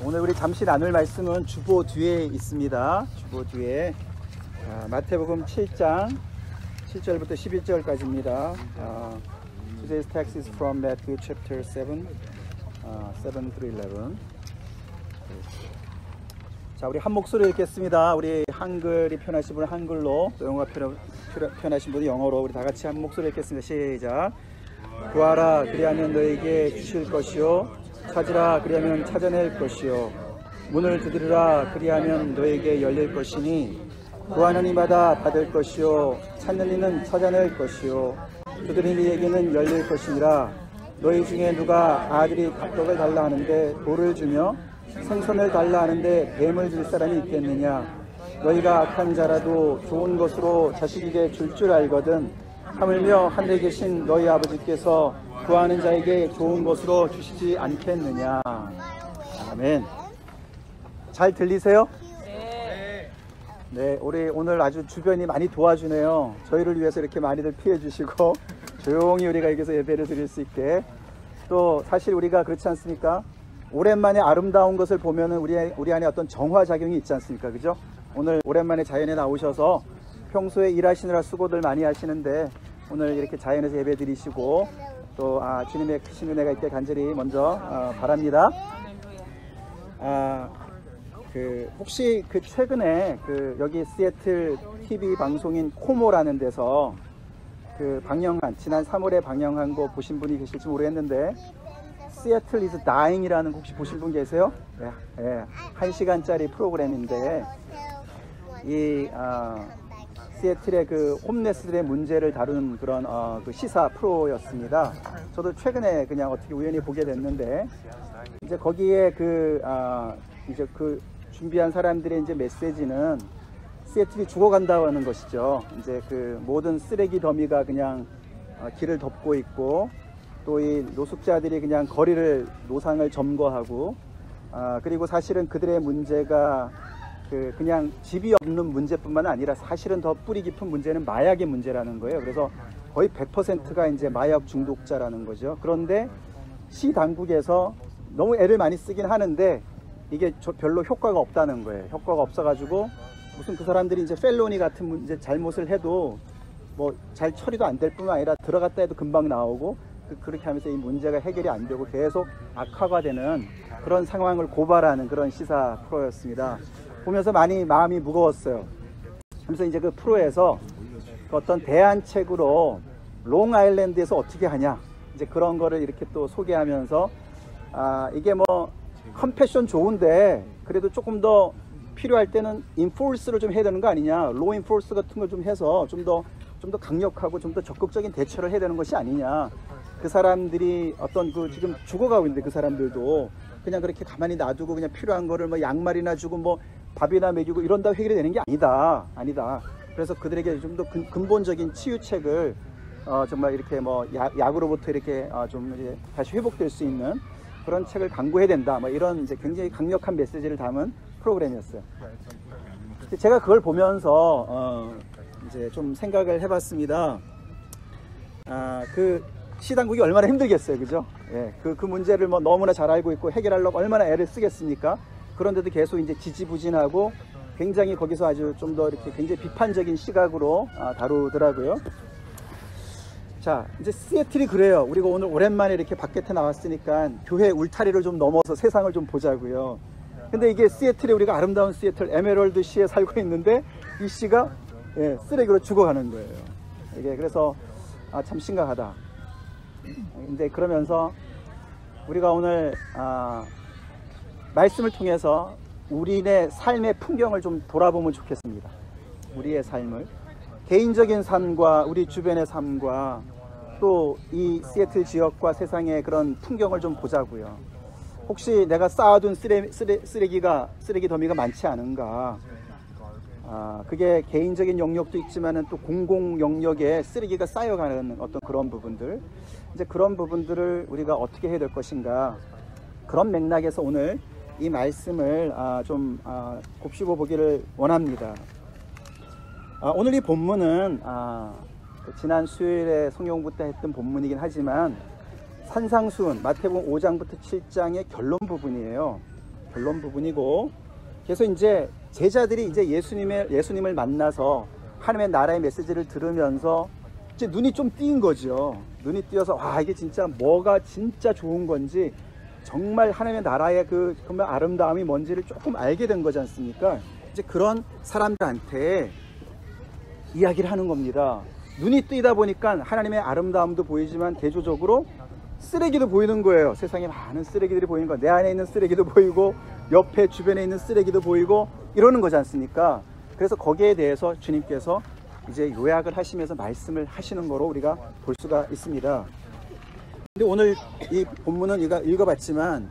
오늘 우리 잠시 나눌 말씀은 주보 뒤에 있습니다. 주보 뒤에 마태복음 7장 7절부터 11절까지입니다. Today's text is from Matthew chapter 7, 7 through 11. 자, 우리 한 목소리 읽겠습니다. 우리 한글이 편하신 분은 한글로, 또 영어가 편하신 분은 영어로 우리 다 같이 한 목소리 읽겠습니다. 시작. 구하라 그리하면 너에게 주실 것이요, 찾으라 그리하면 찾아낼 것이요, 문을 두드리라 그리하면 너에게 열릴 것이니 구하는 이마다 받을 것이요, 찾는 이는 찾아낼 것이요, 두드리는 이에게는 열릴 것이니라. 너희 중에 누가 아들이 갑떡을 달라 하는데 돌을 주며 생선을 달라 하는데 뱀을 줄 사람이 있겠느냐? 너희가 악한 자라도 좋은 것으로 자식에게 줄 줄 알거든 하물며 하늘에 계신 너희 아버지께서 구하는 자에게 좋은 것으로 주시지 않겠느냐. 아멘. 잘 들리세요? 네, 우리 오늘 아주 주변이 많이 도와주네요. 저희를 위해서 이렇게 많이들 피해 주시고 조용히 우리가 여기서 예배를 드릴 수 있게. 또 사실 우리가 그렇지 않습니까? 오랜만에 아름다운 것을 보면은 우리 안에 어떤 정화작용이 있지 않습니까? 그죠? 오늘 오랜만에 자연에 나오셔서 평소에 일하시느라 수고들 많이 하시는데 오늘 이렇게 자연에서 예배 드리시고 또 주님의 크신 은혜가 있게 간절히 먼저 바랍니다. 혹시 최근에 여기 시애틀 TV 방송인 코모라는 데서 방영한, 지난 3월에 방영한 거 보신 분이 계실지 모르겠는데, 시애틀 is dying이라는 거 혹시 보신 분 계세요? 네, 1시간짜리 프로그램인데 시애틀의 홈레스들의 문제를 다룬 그런 시사 프로였습니다. 저도 최근에 그냥 어떻게 우연히 보게 됐는데, 이제 거기에 준비한 사람들의 이제 메시지는 시애틀이 죽어간다고 하는 것이죠. 이제 모든 쓰레기 더미가 그냥 길을 덮고 있고, 또 이 노숙자들이 그냥 노상을 점거하고, 그리고 사실은 그들의 문제가 그냥 집이 없는 문제뿐만 아니라 사실은 더 뿌리 깊은 문제는 마약의 문제라는 거예요. 그래서 거의 100%가 이제 마약 중독자라는 거죠. 그런데 시 당국에서 너무 애를 많이 쓰긴 하는데 이게 별로 효과가 없다는 거예요. 효과가 없어가지고 무슨 그 사람들이 이제 펠로니 같은 문제 잘못을 해도 뭐 잘 처리도 안 될 뿐만 아니라 들어갔다 해도 금방 나오고, 그렇게 하면서 이 문제가 해결이 안 되고 계속 악화가 되는 그런 상황을 고발하는 그런 시사 프로였습니다. 보면서 많이 마음이 무거웠어요. 그래서 이제 그 프로에서 어떤 대안책으로 롱아일랜드에서 어떻게 하냐, 이제 그런 거를 이렇게 또 소개하면서 이게 뭐 컴패션 좋은데 그래도 조금 더 필요할 때는 인포스를 좀 해야 되는 거 아니냐, 로 인포스 같은 걸 좀 해서 좀 더 강력하고 좀 더 적극적인 대처를 해야 되는 것이 아니냐. 그 사람들이 지금 죽어가고 있는데 그 사람들도 그냥 그렇게 가만히 놔두고 그냥 필요한 거를 뭐 양말이나 주고 뭐 밥이나 먹이고 이런다고 해결이 되는 게 아니다. 그래서 그들에게 좀 더 근본적인 치유책을 정말 이렇게 뭐 약으로부터 이렇게 좀 이제 다시 회복될 수 있는 그런 책을 강구해야 된다. 뭐 이런 이제 굉장히 강력한 메시지를 담은 프로그램이었어요. 제가 그걸 보면서 이제 좀 생각을 해봤습니다. 시당국이 얼마나 힘들겠어요, 그죠? 예, 그 문제를 뭐 너무나 잘 알고 있고 해결하려고 얼마나 애를 쓰겠습니까? 그런데도 계속 이제 지지부진하고 굉장히 거기서 아주 좀 더 이렇게 굉장히 비판적인 시각으로 다루더라고요. 자, 이제 시애틀이 그래요. 우리가 오늘 오랜만에 이렇게 바깥에 나왔으니까 교회 울타리를 좀 넘어서 세상을 좀 보자고요. 근데 이게 시애틀에, 우리가 아름다운 시애틀 에메랄드 시에 살고 있는데 이 시가 쓰레기로 죽어가는 거예요. 이게 그래서 참 심각하다. 근데 그러면서 우리가 오늘 말씀을 통해서 우리의 삶의 풍경을 좀 돌아보면 좋겠습니다. 우리의 삶을, 개인적인 삶과 우리 주변의 삶과 또 이 시애틀 지역과 세상의 그런 풍경을 좀 보자고요. 혹시 내가 쌓아둔 쓰레기 더미가 많지 않은가? 그게 개인적인 영역도 있지만은 또 공공 영역에 쓰레기가 쌓여가는 어떤 그런 부분들, 이제 그런 부분들을 우리가 어떻게 해야 될 것인가, 그런 맥락에서 오늘 이 말씀을 좀 곱씹어 보기를 원합니다. 오늘 이 본문은 지난 수요일에 성경부 때 했던 본문이긴 하지만 산상수훈 마태복음 5장부터 7장의 결론 부분이에요. 본론 부분이고, 그래서 이제 제자들이 이제 예수님을 만나서 하나님의 나라의 메시지를 들으면서 이제 눈이 좀 띄인 거죠. 눈이 띄어서 와, 이게 진짜 뭐가 진짜 좋은 건지, 정말 하나님의 나라의 그 정말 아름다움이 뭔지를 조금 알게 된 거지 않습니까? 이제 그런 사람들한테 이야기를 하는 겁니다. 눈이 뜨이다 보니까 하나님의 아름다움도 보이지만 대조적으로 쓰레기도 보이는 거예요. 세상에 많은 쓰레기들이 보이는 거. 내 안에 있는 쓰레기도 보이고 옆에 주변에 있는 쓰레기도 보이고 이러는 거지 않습니까? 그래서 거기에 대해서 주님께서 이제 요약을 하시면서 말씀을 하시는 거로 우리가 볼 수가 있습니다. 근데 오늘 이 본문은 읽어봤지만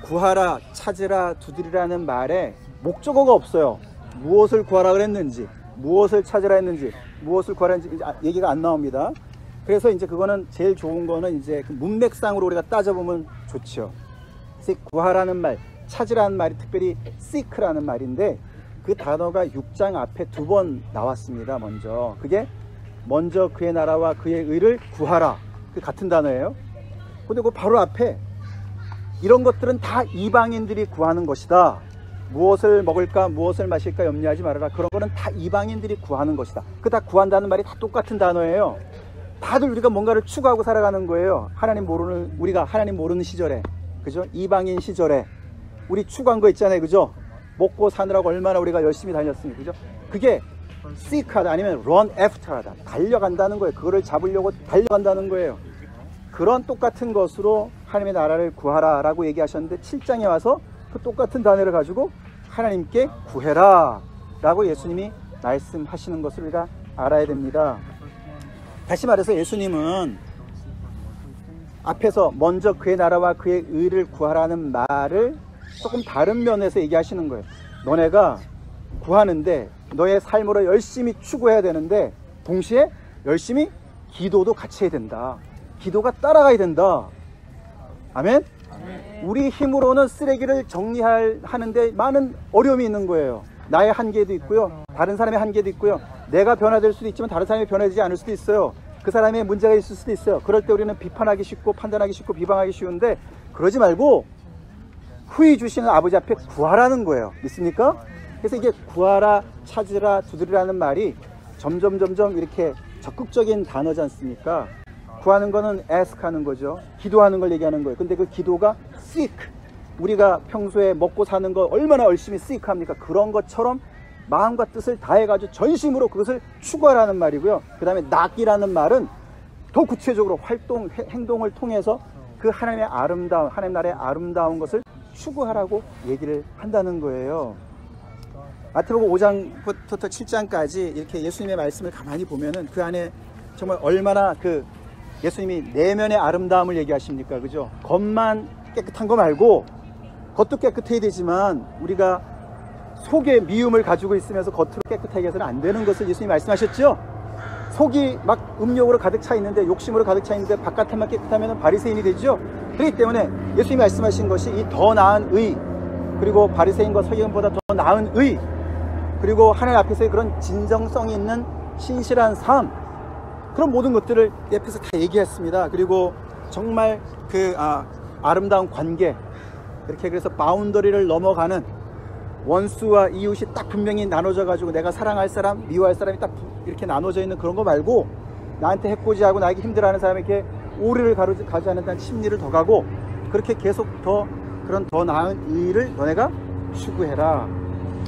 구하라, 찾으라, 두드리라는 말에 목적어가 없어요. 무엇을 구하라 그랬는지, 무엇을 찾으라 했는지, 무엇을 구하라 했는지 얘기가 안 나옵니다. 그래서 이제 그거는 제일 좋은 거는 이제 그 문맥상으로 우리가 따져보면 좋죠. 구하라는 말, 찾으라는 말이 특별히 seek라는 말인데 그 단어가 6장 앞에 2번 나왔습니다. 그게 먼저 그의 나라와 그의 의를 구하라, 그 같은 단어예요. 근데 그 바로 앞에 이런 것들은 다 이방인들이 구하는 것이다. 무엇을 먹을까, 무엇을 마실까 염려하지 말아라. 그런 거는 다 이방인들이 구하는 것이다. 그 다 구한다는 말이 다 똑같은 단어예요. 다들 우리가 뭔가를 추구하고 살아가는 거예요. 우리가 하나님 모르는 시절에, 그죠? 이방인 시절에 우리 추구한 거 있잖아요, 그죠? 먹고 사느라고 얼마나 우리가 열심히 다녔습니까, 그죠? 그게 seek하다 아니면 run after하다, 달려간다는 거예요. 그거를 잡으려고 달려간다는 거예요. 그런 똑같은 것으로 하나님의 나라를 구하라 라고 얘기하셨는데 7장에 와서 그 똑같은 단어를 가지고 하나님께 구해라 라고 예수님이 말씀하시는 것을 우리가 알아야 됩니다. 다시 말해서 예수님은 앞에서 먼저 그의 나라와 그의 의를 구하라는 말을 조금 다른 면에서 얘기하시는 거예요. 너네가 구하는데 너의 삶으로 열심히 추구해야 되는데 동시에 열심히 기도도 같이 해야 된다. 기도가 따라가야 된다. 아멘? 우리 힘으로는 쓰레기를 정리하는데 많은 어려움이 있는 거예요. 나의 한계도 있고요, 다른 사람의 한계도 있고요. 내가 변화될 수도 있지만 다른 사람이 변화되지 않을 수도 있어요. 그 사람의 문제가 있을 수도 있어요. 그럴 때 우리는 비판하기 쉽고 판단하기 쉽고 비방하기 쉬운데 그러지 말고 후히 주시는 아버지 앞에 구하라는 거예요. 믿습니까? 그래서 이게 구하라, 찾으라, 두드리라는 말이 점점 이렇게 적극적인 단어지 않습니까? 구하는 거는 ask 하는 거죠. 기도하는 걸 얘기하는 거예요. 근데 그 기도가 seek, 우리가 평소에 먹고 사는 거 얼마나 열심히 seek 합니까? 그런 것처럼 마음과 뜻을 다해가지고 전심으로 그것을 추구하라는 말이고요. 그 다음에 낙이라는 말은 더 구체적으로 행동을 통해서 그 하나님의 아름다운, 하나님 나라의 아름다운 것을 추구하라고 얘기를 한다는 거예요. 마태복음 5장부터 7장까지 이렇게 예수님의 말씀을 가만히 보면은 그 안에 정말 얼마나 그 예수님이 내면의 아름다움을 얘기하십니까? 그죠? 겉만 깨끗한 거 말고, 겉도 깨끗해야 되지만 우리가 속에 미움을 가지고 있으면서 겉으로 깨끗하게 해서는 안 되는 것을 예수님이 말씀하셨죠? 속이 막 음욕으로 가득 차 있는데, 욕심으로 가득 차 있는데 바깥만 깨끗하면 바리새인이 되죠? 그렇기 때문에 예수님이 말씀하신 것이 이 더 나은 의, 그리고 바리새인과 서기관보다 더 나은 의, 그리고 하나님 앞에서의 그런 진정성이 있는 신실한 삶, 그런 모든 것들을 옆에서 다 얘기했습니다. 그리고 정말 그 아름다운 관계, 이렇게 그래서 바운더리를 넘어가는, 원수와 이웃이 딱 분명히 나눠져 가지고 내가 사랑할 사람, 미워할 사람이 딱 이렇게 나눠져 있는 그런 거 말고, 나한테 해코지하고 나에게 힘들어하는 사람에게 오리를 가지 않는다는 심리를 더 가고, 그렇게 계속 그런 더 나은 의를 너네가 추구해라.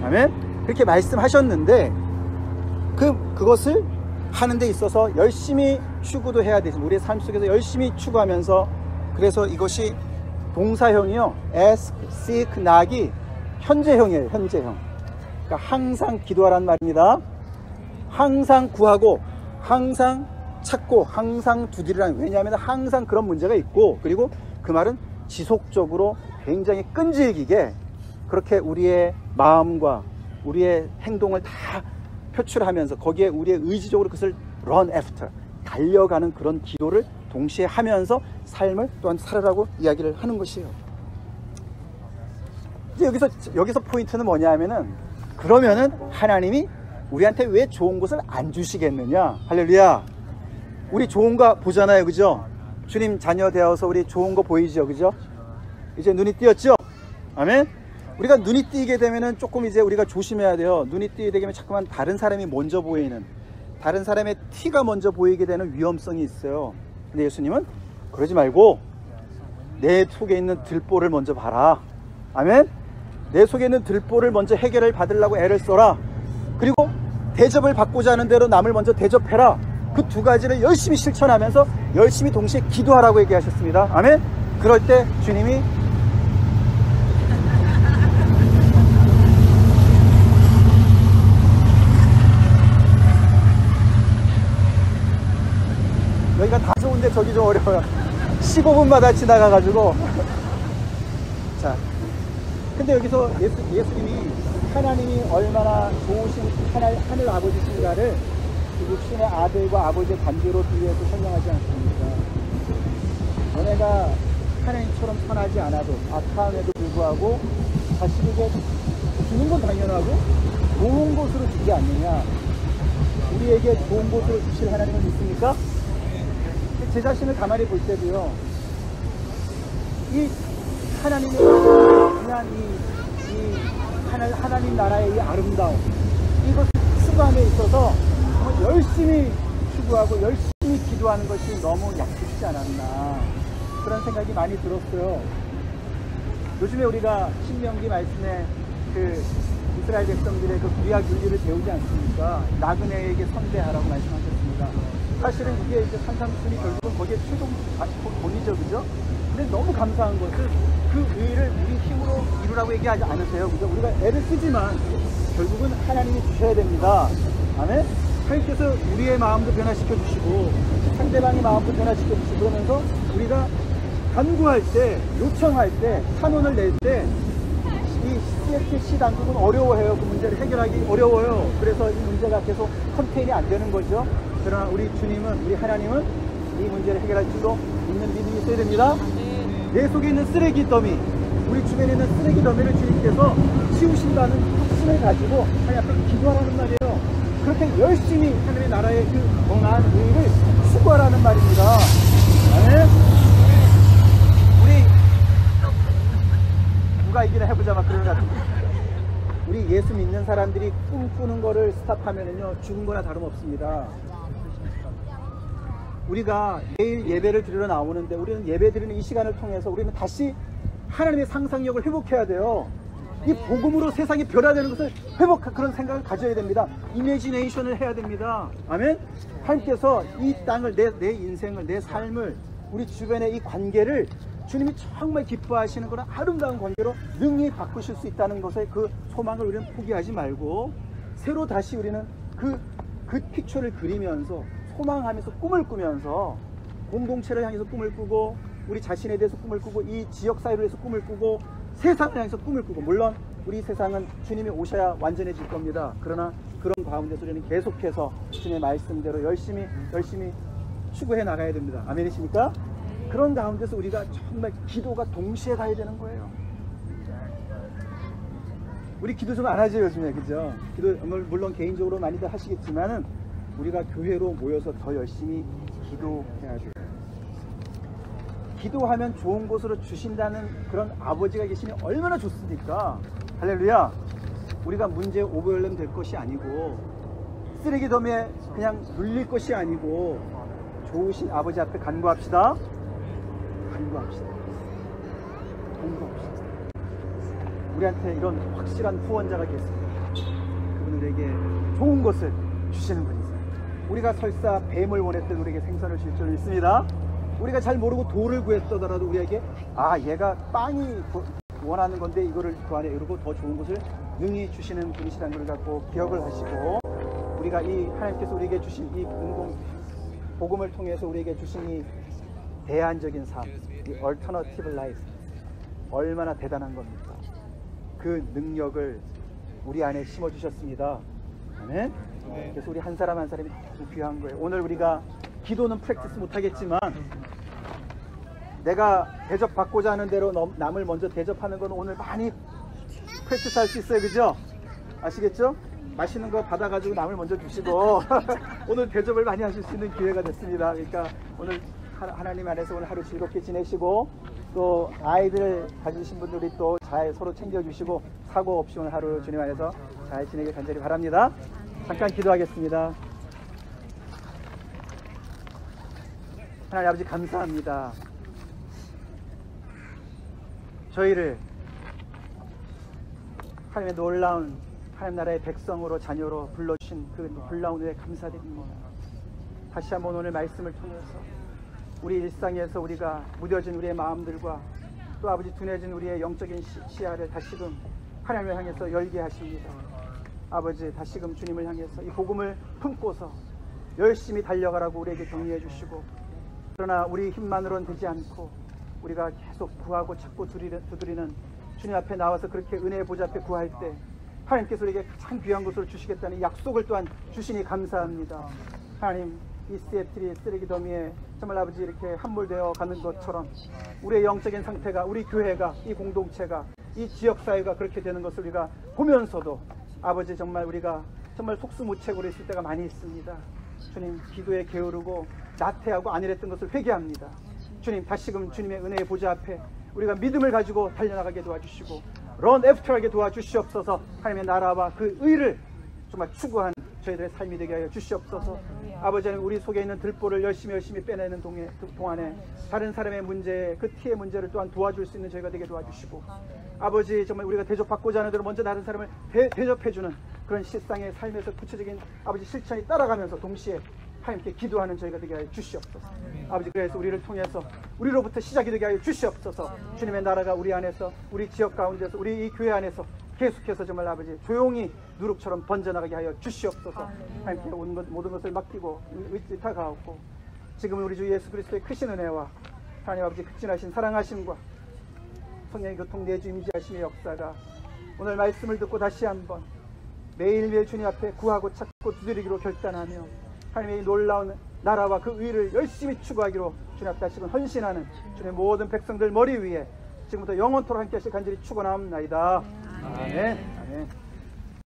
아멘? 그렇게 말씀하셨는데 그것을 하는 데 있어서 열심히 추구도 해야 되지. 우리의 삶 속에서 열심히 추구하면서, 그래서 이것이 동사형이요, ask, seek, knock이 현재형이에요. 현재형. 그러니까 항상 기도하라는 말입니다. 항상 구하고 항상 찾고 항상 두드리라는, 왜냐하면 항상 그런 문제가 있고, 그리고 그 말은 지속적으로 굉장히 끈질기게 그렇게 우리의 마음과 우리의 행동을 다 표출하면서 거기에 우리의 의지적으로 그것을 run after, 달려가는 그런 기도를 동시에 하면서 삶을 또한 살아라고 이야기를 하는 것이에요. 이제 여기서 포인트는 뭐냐 하면은, 그러면은 하나님이 우리한테 왜 좋은 것을 안 주시겠느냐. 할렐루야. 우리 좋은 거 보잖아요, 그죠? 주님 자녀 되어서 우리 좋은 거 보이죠, 그죠? 이제 눈이 띄었죠? 아멘. 우리가 눈이 띄게 되면은 조금 이제 우리가 조심해야 돼요. 눈이 띄게 되면 자꾸만 다른 사람이 먼저 보이는, 다른 사람의 티가 먼저 보이게 되는 위험성이 있어요. 근데 예수님은 그러지 말고 내 속에 있는 들보를 먼저 봐라. 아멘. 내 속에 있는 들보를 먼저 해결을 받으려고 애를 써라. 그리고 대접을 받고자 하는 대로 남을 먼저 대접해라. 그 두 가지를 열심히 실천하면서 열심히 동시에 기도하라고 얘기하셨습니다. 아멘. 그럴 때 주님이 여기가 다 좋은데 저기 좀 어려워요. 15분마다 지나가가지고. 자, 근데 여기서 예수님이 하나님이 얼마나 좋으신 하늘 아버지신가를 육신의 아들과 아버지의 관계로 비유해서 설명하지 않습니까? 너네가 하나님처럼 선하지 않아도 악함에도 불구하고 자식에게 주는 건 당연하고 좋은 곳으로 주지 않느냐. 우리에게 좋은 곳으로 주실 하나님을 믿습니까? 제 자신을 가만히 볼 때도요, 이 하나님의 그냥 하나님 나라의 이 아름다움, 이것을 추구함에 있어서 열심히 추구하고 열심히 기도하는 것이 너무 약해지지 않았나, 그런 생각이 많이 들었어요. 요즘에 우리가 신명기 말씀에 그 이스라엘 백성들의 그 구약 윤리를 배우지 않습니까? 나그네에게 선대하라고 말씀하셨습니다. 사실은 이게 이제 산삼순이 결국은 거기에 최종 본이죠, 그죠? 근데 너무 감사한 것은 그 의의를 우리 힘으로 이루라고 얘기하지 않으세요, 그죠? 우리가 애를 쓰지만 결국은 하나님이 주셔야 됩니다. 아멘? 하나님께서 우리의 마음도 변화시켜 주시고 상대방의 마음도 변화시켜 주시고, 그러면서 우리가 간구할 때, 요청할 때, 찬원을 낼 때 이 CFC 당국은 어려워해요. 그 문제를 해결하기 어려워요. 그래서 이 문제가 계속 컨테인이 안 되는 거죠. 그러나 우리 주님은, 우리 하나님은 이 문제를 해결할 줄로 있는 믿음이 있어야 됩니다. 내 속에 있는 쓰레기 더미, 우리 주변에 있는 쓰레기 더미를 주님께서 치우신다는 확신을 가지고 하나님 앞에 기도하라는 말이에요. 그렇게 열심히 하나님의 나라의 그 공한 의를 추구하라는 말입니다. 아멘. 우리 누가 이기나 해보자 막 그런 것 같은데, 우리 예수 믿는 사람들이 꿈꾸는 거를 스탑하면은요 죽은 거나 다름없습니다. 우리가 매일 예배를 드리러 나오는데, 우리는 예배 드리는 이 시간을 통해서 우리는 다시 하나님의 상상력을 회복해야 돼요. 이 복음으로 세상이 변화되는 것을 그런 생각을 가져야 됩니다. 이미지네이션을 해야 됩니다. 아멘. 하나님께서 이 땅을, 내 인생을, 내 삶을, 우리 주변의 이 관계를 주님이 정말 기뻐하시는 그런 아름다운 관계로 능히 바꾸실 수 있다는 것에 그 소망을 우리는 포기하지 말고, 새로 다시 우리는 그 픽처를 그리면서 소망하면서 꿈을 꾸면서 공동체를 향해서 꿈을 꾸고, 우리 자신에 대해서 꿈을 꾸고, 이 지역사회를 위해서 꿈을 꾸고, 세상을 향해서 꿈을 꾸고, 물론 우리 세상은 주님이 오셔야 완전해질 겁니다. 그러나 그런 가운데서 우리는 계속해서 주님의 말씀대로 열심히 추구해 나가야 됩니다. 아멘이십니까? 그런 가운데서 우리가 정말 기도가 동시에 가야 되는 거예요. 우리 기도 좀 안 하죠, 요즘에, 그죠? 기도 물론 개인적으로 많이들 하시겠지만은 우리가 교회로 모여서 더 열심히 기도해야 돼요. 기도하면 좋은 곳으로 주신다는 그런 아버지가 계시니 얼마나 좋습니까? 할렐루야. 우리가 문제에 오버웰럼 될 것이 아니고, 쓰레기 더미에 그냥 눌릴 것이 아니고, 좋으신 아버지 앞에 간구합시다. 간구합시다. 우리한테 이런 확실한 후원자가 계십니다. 그분들에게 좋은 것을 주시는 분이세요. 우리가 설사 뱀을 원했던 우리에게 생선을 줄 줄 믿습니다. 우리가 잘 모르고 돌을 구했더라도 우리에게, 얘가 빵이 원하는 건데 이거를 구하네, 이러고 더 좋은 것을 능히 주시는 분이시라는 걸 갖고 기억을 하시고, 우리가 이 하나님께서 우리에게 주신 이 복음을 통해서 우리에게 주신 이 대안적인 삶, 이 alternative life, 얼마나 대단한 겁니까? 그 능력을 우리 안에 심어주셨습니다. 아멘? 그래서 우리 한 사람 한 사람이 너무 귀한 거예요. 오늘 우리가 기도는 프랙티스 못하겠지만, 내가 대접받고자 하는 대로 남을 먼저 대접하는 건 오늘 많이 프랙티스 할 수 있어요. 그죠? 아시겠죠? 맛있는 거 받아가지고 남을 먼저 주시고 오늘 대접을 많이 하실 수 있는 기회가 됐습니다. 그러니까 오늘 하나님 안에서 오늘 하루 즐겁게 지내시고, 또 아이들 가지신 분들이 또 잘 서로 챙겨주시고 사고 없이 오늘 하루 주님 안에서 잘 지내길 간절히 바랍니다. 잠깐 기도하겠습니다. 하나님 아버지 감사합니다. 저희를 하나님의 놀라운 하나님 나라의 백성으로 자녀로 불러주신 그 놀라운 은혜에 감사드립니다. 다시 한번 오늘 말씀을 통해서 우리 일상에서 우리가 무뎌진 우리의 마음들과 또 아버지 둔해진 우리의 영적인 시야를 다시금 하나님을 향해서 열게 하십니다. 아버지 다시금 주님을 향해서 이 복음을 품고서 열심히 달려가라고 우리에게 격려해 주시고, 그러나 우리 힘만으로는 되지 않고 우리가 계속 구하고 찾고 두드리는 주님 앞에 나와서 그렇게 은혜의 보좌 앞에 구할 때 하나님께서 우리에게 가장 귀한 것을 주시겠다는 약속을 또한 주시니 감사합니다. 하나님, 이 시애틀이 쓰레기 더미에 정말 아버지 이렇게 함몰되어 가는 것처럼 우리의 영적인 상태가, 우리 교회가, 이 공동체가, 이 지역사회가 그렇게 되는 것을 우리가 보면서도 아버지 정말 우리가 정말 속수무책으로 있을 때가 많이 있습니다. 주님, 기도에 게으르고 나태하고 안일했던 것을 회개합니다. 주님, 다시금 주님의 은혜의 보좌 앞에 우리가 믿음을 가지고 달려나가게 도와주시고 런 애프터하게 도와주시옵소서. 하나님의 나라와 그 의를 정말 추구한 저희들의 삶이 되게 하여 주시옵소서. 아버지 하나님, 우리 속에 있는 들보를 열심히 빼내는 동안에 다른 사람의 문제, 그 티의 문제를 또한 도와줄 수 있는 저희가 되게 도와주시고, 아버지 정말 우리가 대접받고자 하는 대로 먼저 다른 사람을 대접해주는 그런 실상의 삶에서 구체적인 아버지 실천이 따라가면서 동시에 하나님께 기도하는 저희가 되게 하여 주시옵소서. 아버지, 그래서 우리를 통해서 우리로부터 시작이 되게 하여 주시옵소서. 주님의 나라가 우리 안에서, 우리 지역 가운데서, 우리 이 교회 안에서 계속해서 정말 아버지 조용히 누룩처럼 번져나가게 하여 주시옵소서. 하나님께 모든 것을 맡기고 의지타가옵고, 지금 우리 주 예수 그리스도의 크신 은혜와 하나님 아버지 극진하신 사랑하심과 성령의 교통 내주 임재하심의 역사가 오늘 말씀을 듣고 다시 한번 매일매일 주님 앞에 구하고 찾고 두드리기로 결단하며 하나님의 놀라운 나라와 그 의를 열심히 추구하기로 주님 앞에 다시금 헌신하는 주님의 모든 백성들 머리 위에 지금부터 영원토록 함께 하실 간절히 축원하옵나이다. 아멘. 아멘.